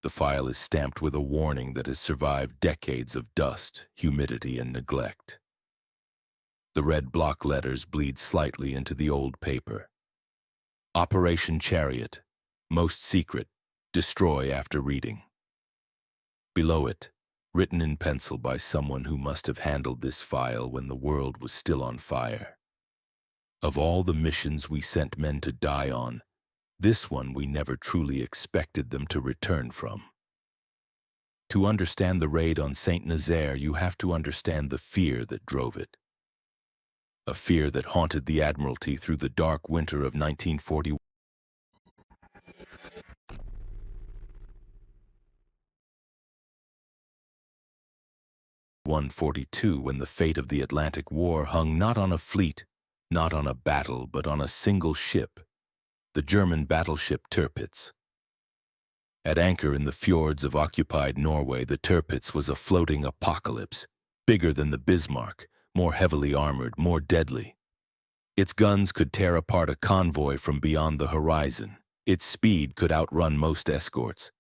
The file is stamped with a warning that has survived decades of dust, humidity, and neglect. The red block letters bleed slightly into the old paper. Operation Chariot, most secret, destroy after reading. Below it, written in pencil by someone who must have handled this file when the world was still on fire. Of all the missions we sent men to die on, this one we never truly expected them to return from. To understand the raid on St. Nazaire, you have to understand the fear that drove it. A fear that haunted the Admiralty through the dark winter of 1941. When the fate of the Atlantic War hung not on a fleet, not on a battle, but on a single ship, the German battleship Tirpitz. At anchor in the fjords of occupied Norway, the Tirpitz was a floating apocalypse, bigger than the Bismarck, more heavily armored, more deadly. Its guns could tear apart a convoy from beyond the horizon. Its speed could outrun most escorts.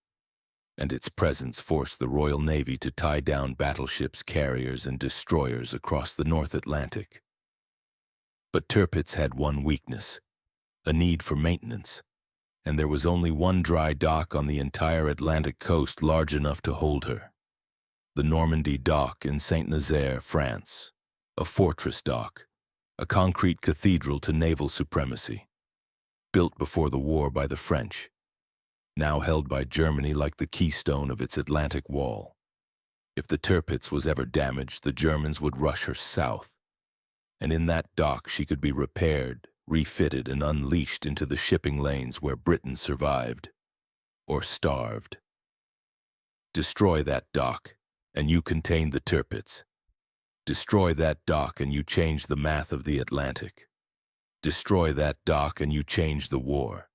And its presence forced the Royal Navy to tie down battleships, carriers, and destroyers across the North Atlantic. But Tirpitz had one weakness, a need for maintenance, and there was only one dry dock on the entire Atlantic coast large enough to hold her. The Normandie Dock in St. Nazaire, France, a fortress dock, a concrete cathedral to naval supremacy, built before the war by the French, now held by Germany like the keystone of its Atlantic wall. If the Tirpitz was ever damaged, the Germans would rush her south, and in that dock she could be repaired, refitted, and unleashed into the shipping lanes where Britain survived, or starved. Destroy that dock, and you contain the Tirpitz. Destroy that dock, and you change the math of the Atlantic. Destroy that dock, and you change the war.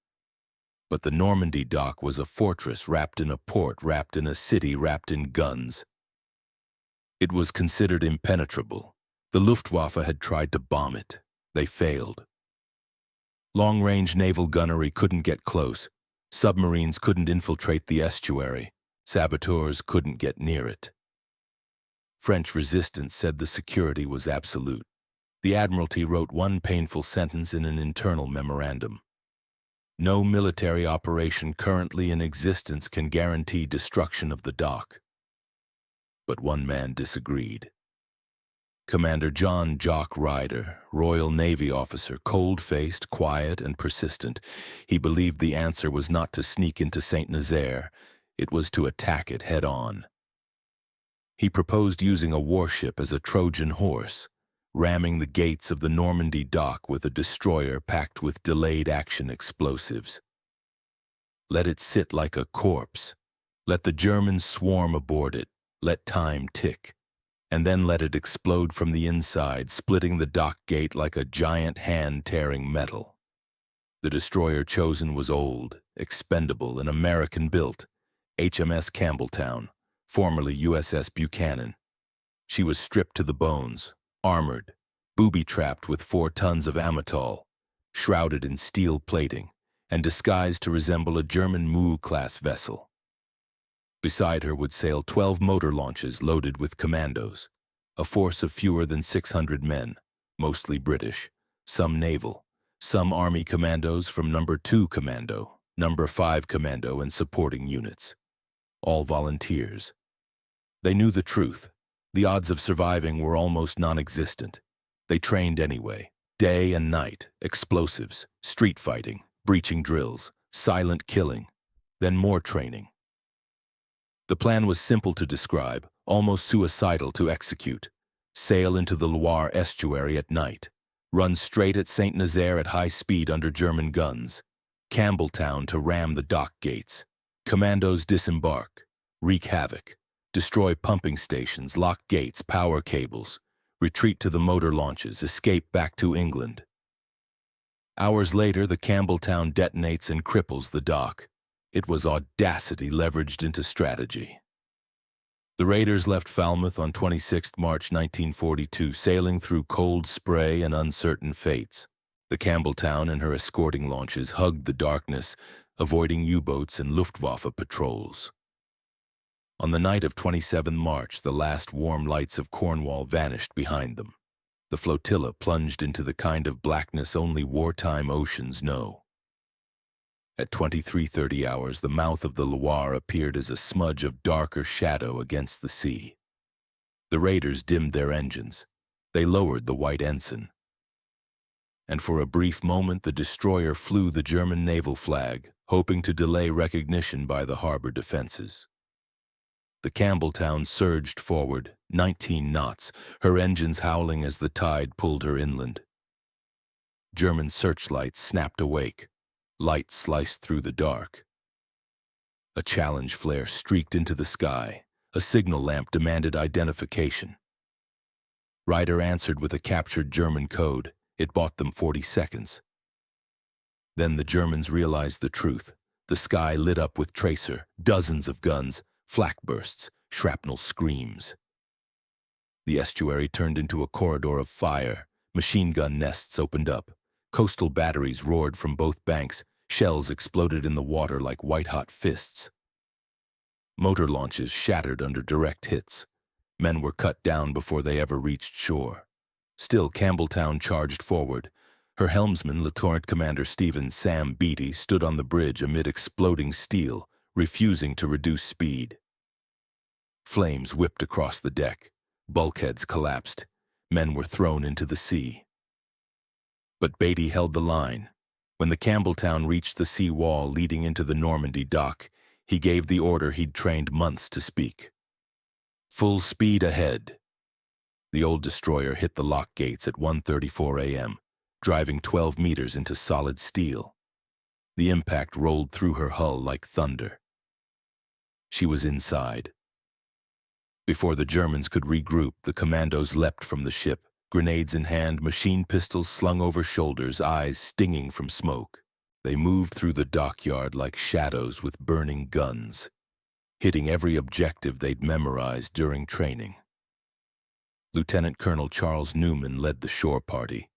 But the Normandy dock was a fortress wrapped in a port, wrapped in a city, wrapped in guns. It was considered impenetrable. The Luftwaffe had tried to bomb it. They failed. Long-range naval gunnery couldn't get close. Submarines couldn't infiltrate the estuary. Saboteurs couldn't get near it. French resistance said the security was absolute. The Admiralty wrote one painful sentence in an internal memorandum. No military operation currently in existence can guarantee destruction of the dock. But one man disagreed. Commander John Jock Ryder, Royal Navy officer, cold-faced, quiet, and persistent. He believed the answer was not to sneak into St. Nazaire, it was to attack it head-on. He proposed using a warship as a Trojan horse, ramming the gates of the Normandy dock with a destroyer packed with delayed action explosives. Let it sit like a corpse. Let the Germans swarm aboard it. Let time tick. And then let it explode from the inside, splitting the dock gate like a giant hand tearing metal. The destroyer chosen was old, expendable, and American-built, HMS Campbeltown, formerly USS Buchanan. She was stripped to the bones, armored, booby-trapped with 4 tons of amytal, shrouded in steel plating, and disguised to resemble a German Mu-class vessel. Beside her would sail 12 motor launches loaded with Commandos, a force of fewer than 600 men, mostly British, some naval, some Army Commandos from No. 2 Commando, No. 5 Commando, and supporting units. All volunteers. They knew the truth. The odds of surviving were almost non-existent. They trained anyway, day and night, explosives, street fighting, breaching drills, silent killing, then more training. The plan was simple to describe, almost suicidal to execute. Sail into the Loire estuary at night. Run straight at St. Nazaire at high speed under German guns. Campbeltown to ram the dock gates. Commandos disembark. Wreak havoc. Destroy pumping stations, lock gates, power cables. Retreat to the motor launches, escape back to England. Hours later, the Campbeltown detonates and cripples the dock. It was audacity leveraged into strategy. The raiders left Falmouth on 26 March 1942, sailing through cold spray and uncertain fates. The Campbeltown and her escorting launches hugged the darkness, avoiding U-boats and Luftwaffe patrols. On the night of 27 March, the last warm lights of Cornwall vanished behind them. The flotilla plunged into the kind of blackness only wartime oceans know. At 23:30 hours, the mouth of the Loire appeared as a smudge of darker shadow against the sea. The raiders dimmed their engines. They lowered the white ensign. And for a brief moment, the destroyer flew the German naval flag, hoping to delay recognition by the harbor defenses. The Campbeltown surged forward, 19 knots, her engines howling as the tide pulled her inland. German searchlights snapped awake. Light sliced through the dark. A challenge flare streaked into the sky. A signal lamp demanded identification. Ryder answered with a captured German code. It bought them 40 seconds. Then the Germans realized the truth. The sky lit up with tracer, dozens of guns, flak bursts, shrapnel screams. The estuary turned into a corridor of fire. Machine gun nests opened up. Coastal batteries roared from both banks. Shells exploded in the water like white-hot fists. Motor launches shattered under direct hits. Men were cut down before they ever reached shore. Still, Campbeltown charged forward. Her helmsman, Lieutenant Commander Stephen Sam Beatty, stood on the bridge amid exploding steel, refusing to reduce speed. Flames whipped across the deck. Bulkheads collapsed. Men were thrown into the sea. But Beatty held the line. When the Campbeltown reached the sea wall leading into the Normandie Dock, he gave the order he'd trained months to speak. Full speed ahead. The old destroyer hit the lock gates at 1:34 a.m., driving 12 meters into solid steel. The impact rolled through her hull like thunder. She was inside. Before the Germans could regroup, the Commandos leapt from the ship, grenades in hand, machine pistols slung over shoulders, eyes stinging from smoke. They moved through the dockyard like shadows with burning guns, hitting every objective they'd memorized during training. Lieutenant Colonel Charles Newman led the shore party,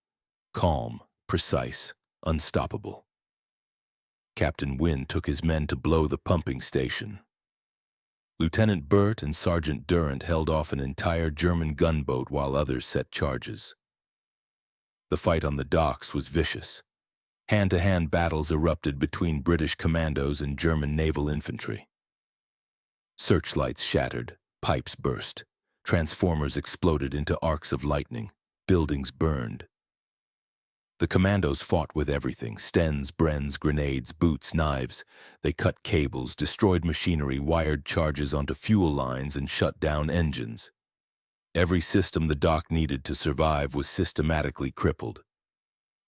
calm, precise, unstoppable. Captain Wynne took his men to blow the pumping station. Lieutenant Burt and Sergeant Durant held off an entire German gunboat while others set charges. The fight on the docks was vicious. Hand-to-hand battles erupted between British commandos and German naval infantry. Searchlights shattered, pipes burst, transformers exploded into arcs of lightning, buildings burned. The commandos fought with everything: stens, brens, grenades, boots, knives. They cut cables, destroyed machinery, wired charges onto fuel lines, and shut down engines. Every system the dock needed to survive was systematically crippled.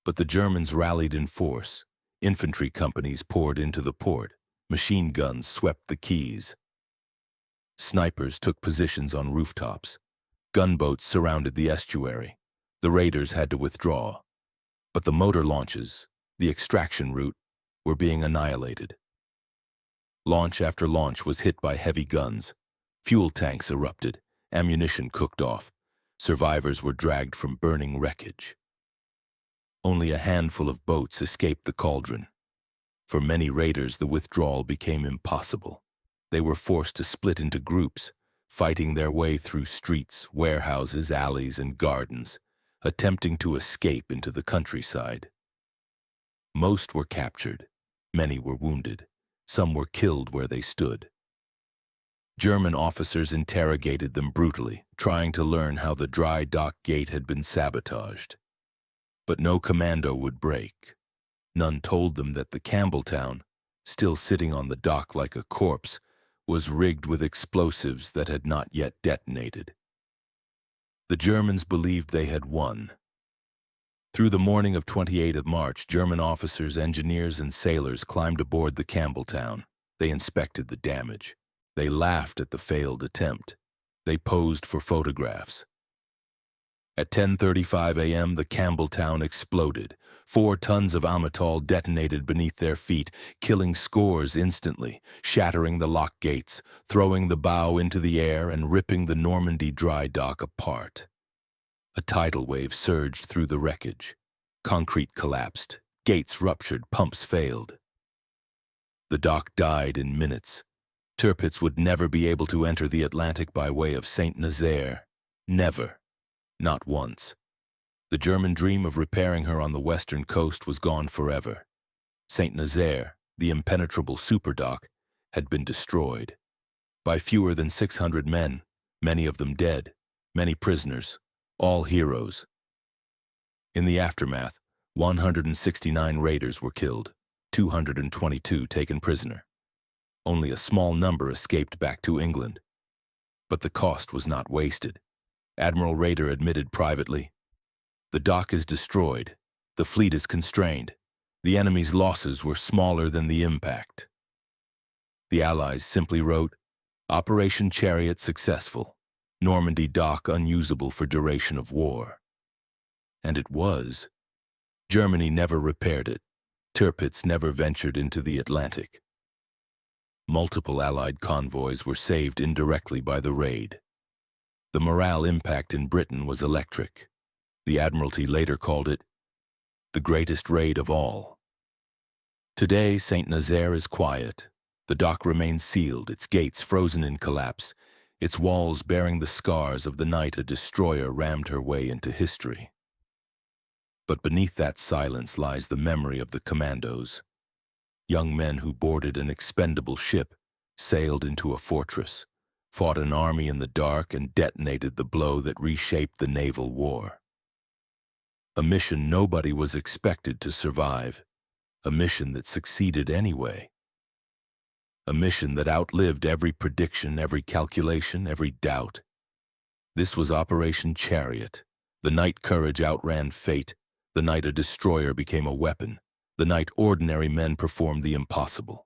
But the Germans rallied in force. Infantry companies poured into the port. Machine guns swept the quays. Snipers took positions on rooftops. Gunboats surrounded the estuary. The raiders had to withdraw. But the motor launches, the extraction route, were being annihilated. Launch after launch was hit by heavy guns. Fuel tanks erupted. Ammunition cooked off. Survivors were dragged from burning wreckage. Only a handful of boats escaped the cauldron. For many raiders, the withdrawal became impossible. They were forced to split into groups, fighting their way through streets, warehouses, alleys, and gardens, attempting to escape into the countryside. Most were captured. Many were wounded. Some were killed where they stood. German officers interrogated them brutally, trying to learn how the dry dock gate had been sabotaged. But no commando would break. None told them that the Campbeltown, still sitting on the dock like a corpse, was rigged with explosives that had not yet detonated. The Germans believed they had won. Through the morning of 28th of March, German officers, engineers, and sailors climbed aboard the Campbeltown. They inspected the damage. They laughed at the failed attempt. They posed for photographs. At 10:35 a.m., the Campbeltown exploded. 4 tons of Amatol detonated beneath their feet, killing scores instantly, shattering the lock gates, throwing the bow into the air, and ripping the Normandy dry dock apart. A tidal wave surged through the wreckage. Concrete collapsed. Gates ruptured. Pumps failed. The dock died in minutes. Tirpitz would never be able to enter the Atlantic by way of St. Nazaire. Never. Not once. The German dream of repairing her on the western coast was gone forever. St. Nazaire, the impenetrable superdock, had been destroyed. By fewer than 600 men, many of them dead, many prisoners, all heroes. In the aftermath, 169 raiders were killed, 222 taken prisoner. Only a small number escaped back to England. But the cost was not wasted. Admiral Raeder admitted privately, "The dock is destroyed, the fleet is constrained, the enemy's losses were smaller than the impact." The Allies simply wrote, "Operation Chariot successful, Normandie Dock unusable for duration of war." And it was. Germany never repaired it. Tirpitz never ventured into the Atlantic. Multiple Allied convoys were saved indirectly by the raid. The morale impact in Britain was electric. The Admiralty later called it the greatest raid of all. Today, St. Nazaire is quiet. The dock remains sealed, its gates frozen in collapse, its walls bearing the scars of the night a destroyer rammed her way into history. But beneath that silence lies the memory of the Commandos. Young men who boarded an expendable ship, sailed into a fortress, fought an army in the dark, and detonated the blow that reshaped the naval war. A mission nobody was expected to survive. A mission that succeeded anyway. A mission that outlived every prediction, every calculation, every doubt. This was Operation Chariot. The night courage outran fate. The night a destroyer became a weapon. The night ordinary men performed the impossible.